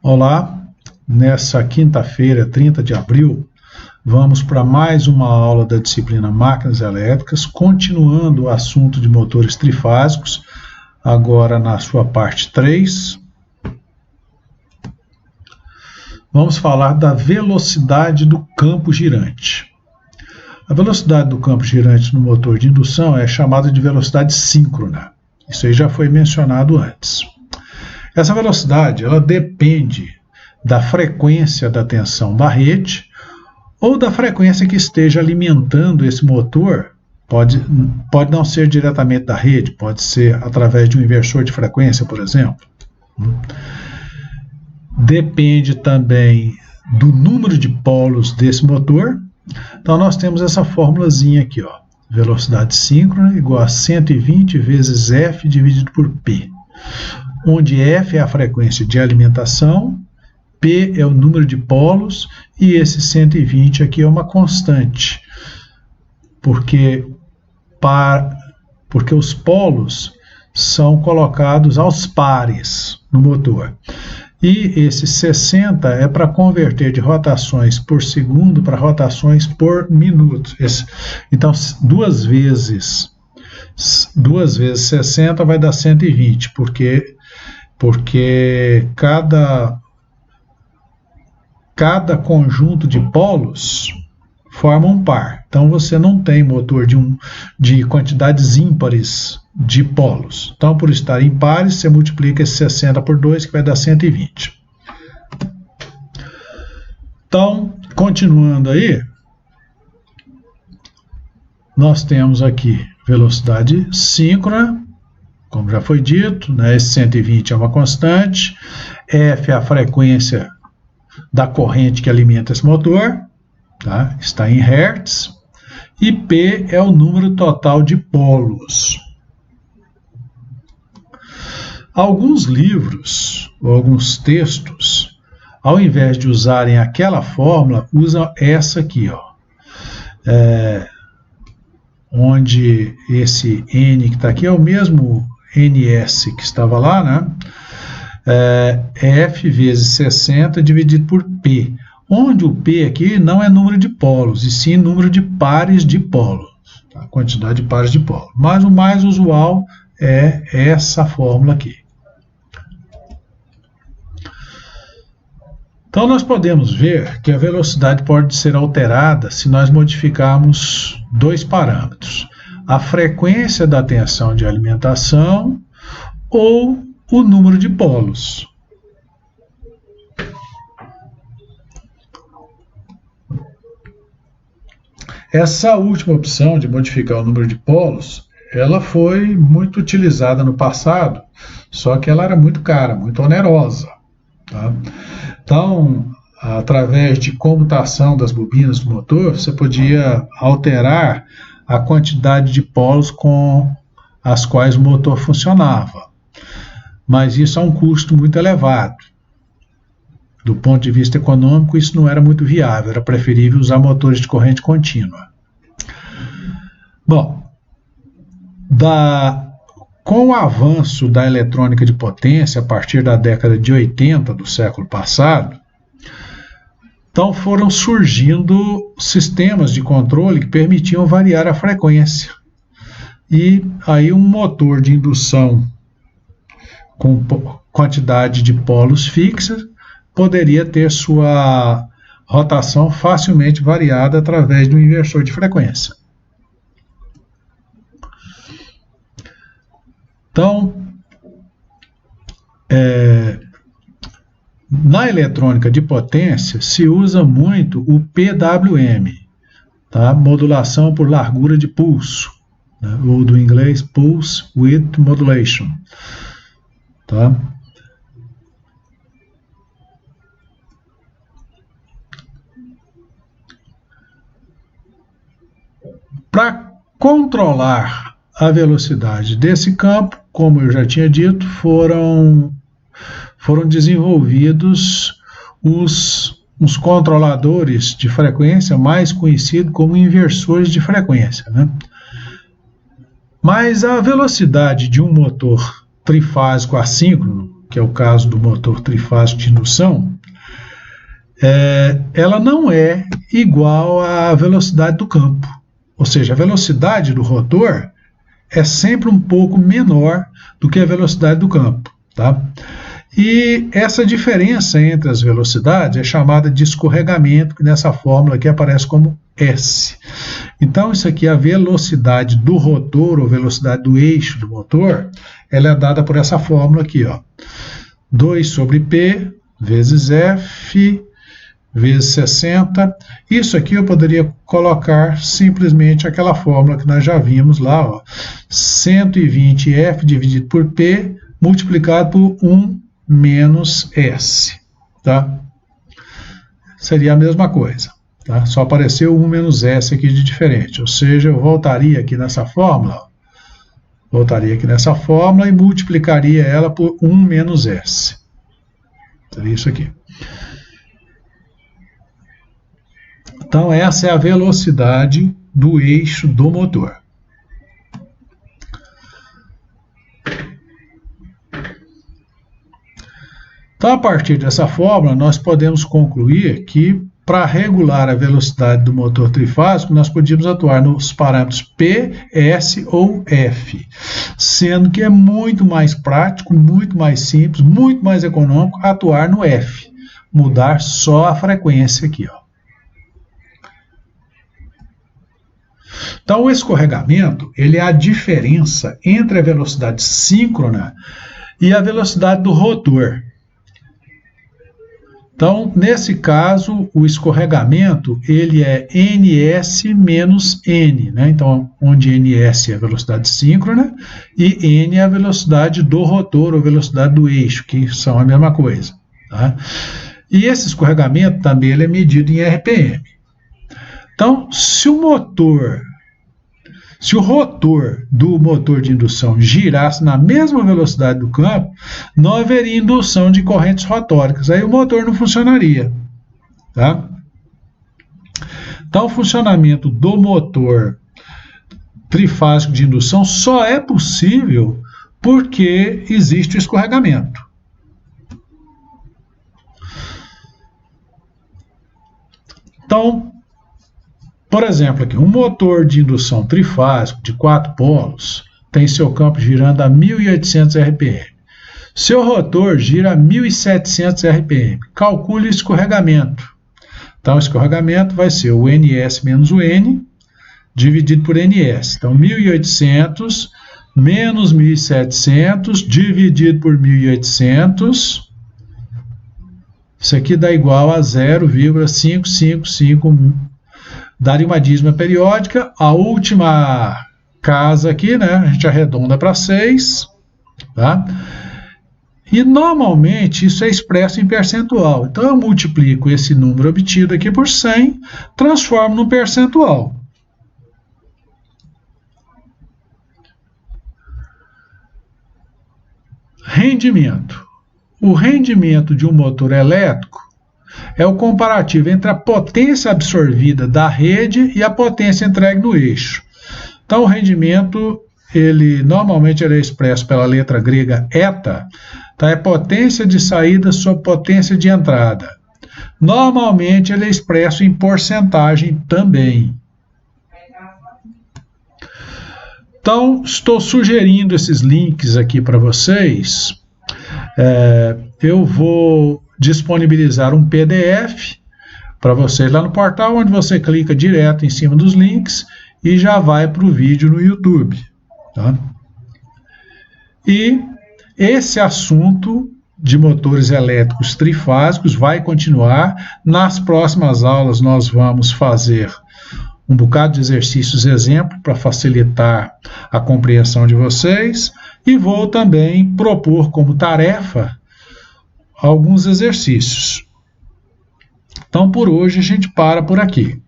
Olá, nessa quinta-feira, 30 de abril, vamos para mais uma aula da disciplina Máquinas Elétricas, continuando o assunto de motores trifásicos, agora na sua parte 3. Vamos falar da velocidade do campo girante. A velocidade do campo girante no motor de indução é chamada de velocidade síncrona. Isso aí já foi mencionado antes. Essa velocidade ela depende da frequência da tensão da rede ou da frequência que esteja alimentando esse motor. Pode não ser diretamente da rede, pode ser através de um inversor de frequência, por exemplo. Depende também do número de polos desse motor. Então nós temos essa formulazinha aqui, ó. Velocidade síncrona igual a 120 vezes F dividido por P, onde F é a frequência de alimentação, P é o número de polos e esse 120 aqui é uma constante, porque os polos são colocados aos pares no motor. E esse 60 é para converter de rotações por segundo para rotações por minuto. Então, duas vezes 60 vai dar 120, porque cada conjunto de polos forma um par. Então, você não tem motor de quantidades ímpares de polos. Então, por estar em pares, você multiplica esse 60 por 2, que vai dar 120. Então, continuando aí, nós temos aqui velocidade síncrona, como já foi dito, né? Esse 120 é uma constante, F é a frequência da corrente que alimenta esse motor, tá? Está em Hertz, e P é o número total de polos. Alguns livros, ou alguns textos, ao invés de usarem aquela fórmula, usam essa aqui, ó. Onde esse N que está aqui é o mesmo NS que estava lá, né? F vezes 60 dividido por P, onde o P aqui não é número de polos, e sim número de pares de polos, tá? Quantidade de pares de polos. Mas o mais usual é essa fórmula aqui. Então nós podemos ver que a velocidade pode ser alterada se nós modificarmos dois parâmetros: a frequência da tensão de alimentação ou o número de polos. Essa última opção de modificar o número de polos, ela foi muito utilizada no passado, só que ela era muito cara, muito onerosa, tá? Então, através de comutação das bobinas do motor, você podia alterar a quantidade de polos com as quais o motor funcionava. Mas isso é um custo muito elevado. Do ponto de vista econômico, isso não era muito viável, era preferível usar motores de corrente contínua. Bom, com o avanço da eletrônica de potência a partir da década de 80 do século passado, então foram surgindo sistemas de controle que permitiam variar a frequência. E aí um motor de indução com quantidade de polos fixa poderia ter sua rotação facilmente variada através de um inversor de frequência. Então, na eletrônica de potência se usa muito o PWM, tá? Modulação por largura de pulso, né? Ou do inglês Pulse Width Modulation, tá? Para controlar a velocidade desse campo, como eu já tinha dito, foram desenvolvidos os controladores de frequência, mais conhecidos como inversores de frequência, né? Mas a velocidade de um motor trifásico assíncrono, que é o caso do motor trifásico de indução, ela não é igual à velocidade do campo. Ou seja, a velocidade do rotor é sempre um pouco menor do que a velocidade do campo, tá? E essa diferença entre as velocidades é chamada de escorregamento, que nessa fórmula aqui aparece como S. Então, isso aqui é a velocidade do rotor, ou velocidade do eixo do motor, ela é dada por essa fórmula aqui, ó. 2 sobre P vezes F vezes 60. Isso aqui eu poderia colocar simplesmente aquela fórmula que nós já vimos lá, ó. 120F dividido por P multiplicado por 1 menos S, tá? Seria a mesma coisa, tá? Só apareceu 1 menos S aqui de diferente, ou seja, eu voltaria aqui nessa fórmula, ó. Voltaria aqui nessa fórmula e multiplicaria ela por 1 menos S. Seria isso aqui. Então, essa é a velocidade do eixo do motor. Então, a partir dessa fórmula, nós podemos concluir que, para regular a velocidade do motor trifásico, nós podíamos atuar nos parâmetros P, S ou F, sendo que é muito mais prático, muito mais simples, muito mais econômico atuar no F, mudar só a frequência aqui, ó. Então, o escorregamento, ele é a diferença entre a velocidade síncrona e a velocidade do rotor. Então, nesse caso, o escorregamento, ele é ns menos n, né? Então, onde ns é a velocidade síncrona e n é a velocidade do rotor, ou velocidade do eixo, que são a mesma coisa, tá? E esse escorregamento também ele é medido em RPM. Então, se o rotor do motor de indução girasse na mesma velocidade do campo, não haveria indução de correntes rotóricas. Aí o motor não funcionaria, tá? Então, o funcionamento do motor trifásico de indução só é possível porque existe o escorregamento. Então, por exemplo, aqui, um motor de indução trifásico de 4 polos tem seu campo girando a 1.800 RPM. Seu rotor gira a 1.700 RPM. Calcule o escorregamento. Então, o escorregamento vai ser o NS menos o N dividido por NS. Então, 1.800 menos 1.700 dividido por 1.800. Isso aqui dá igual a 0,555. Daria uma dízima periódica. A última casa aqui, né, a gente arredonda para 6, tá? E normalmente isso é expresso em percentual. Então eu multiplico esse número obtido aqui por 100, transformo no percentual. Rendimento. O rendimento de um motor elétrico é o comparativo entre a potência absorvida da rede e a potência entregue no eixo. Então, o rendimento, normalmente é expresso pela letra grega eta, tá? É potência de saída sobre potência de entrada. Normalmente, ele é expresso em porcentagem também. Então, estou sugerindo esses links aqui para vocês. Eu vou disponibilizar um PDF para vocês lá no portal, onde você clica direto em cima dos links e já vai para o vídeo no YouTube, tá? E esse assunto de motores elétricos trifásicos vai continuar. Nas próximas aulas nós vamos fazer um bocado de exercícios exemplo para facilitar a compreensão de vocês, e vou também propor como tarefa alguns exercícios. Então, por hoje, a gente para por aqui.